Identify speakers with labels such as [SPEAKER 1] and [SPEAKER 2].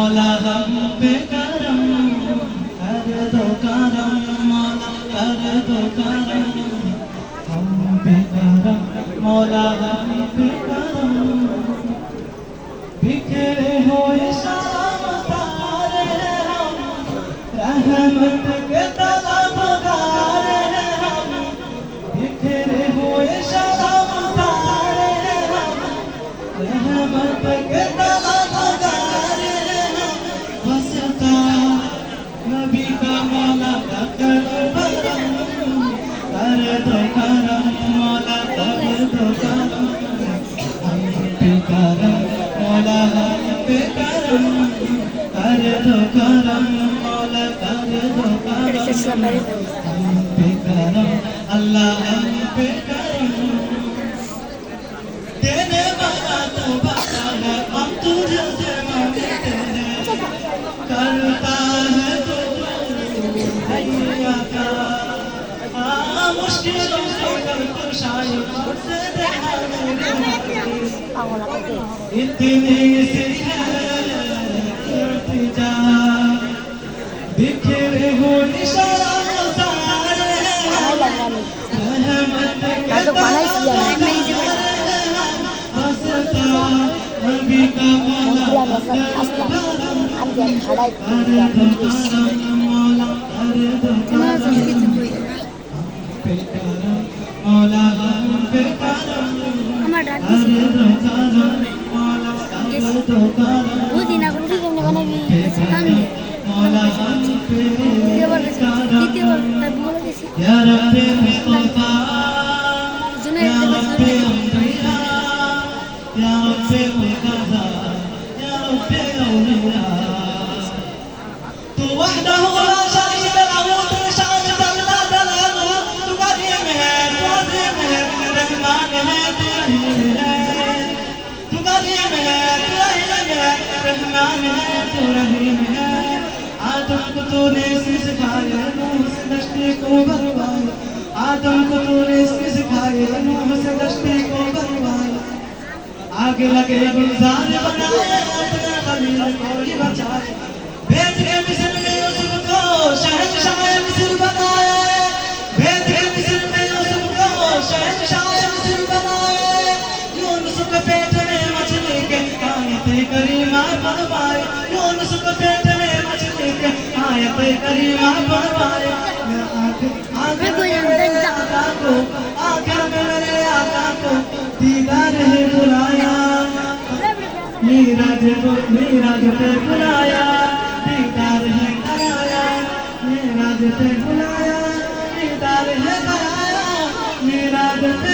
[SPEAKER 1] मौला हम पे करम कर दो करम मौला कर दो करम हम पे करम मौला हम पे करम बिखरे हुए शाम तारे हम रहमत के तलबगार हैं हम बिखरे हुए शाम तारे हम रहमत के तलबगार हैं हम वसता नबी का मौला कर दो करम मौला कर दो करम हम पे करम मौला हम पे करम कर दो करम मौला कर दो करम हम पे करम अल्लाह हम पे करम देने वाला तो बता है हम तुझसे मांगते हैं करता है तो दुनिया का मुश्किलों से कर कुशाई से इतनी सी है इल्तिजा बिखरे हो निशान सारे रहमत के हंसता नबी का मौला मौला हम पे करम
[SPEAKER 2] वो दिन आप रोटी केमने बनाबी काम दे
[SPEAKER 1] मौला हम पे
[SPEAKER 2] দ্বিতীয় বার তার বলে দিছি
[SPEAKER 1] या रब्बे मुस्तफा
[SPEAKER 2] জুনে
[SPEAKER 1] या रब्बे अंबिया या रब्बे मुर्तजा या रब्बे औलिया तू वहदहु ला शरीक लहू तू शान जल्ला जलालहू तू करीम है तू अजीम है रहमान है तू रहीम है तू करीम है तू रहीम है रहमान है तू रहीम है आदम को तूने सिखाया नूह से दश्ती को बरवाया आदम को तूने सिखाया नूह से दश्ती को बरवाया आगे लगे गुलजार बनाए अपने खलील को ही बचाए भेज के मिस्र में यूसुफ को शहंशाह मिस्र बनाए भेज के मिस्र में यूसुफ को शहंशाह मिस्र बनाए यूनुस के पेट में मछली के आयत करीमा पढ़वाए यूनुस के पेट में मछली के आयत करीमा पढ़वाए आगे मेरे आका को दीदार है बुलाया मीराज पे बुलाया दीदार है कराया मीराज पे बुलाया दीदार है कराया मीराज पे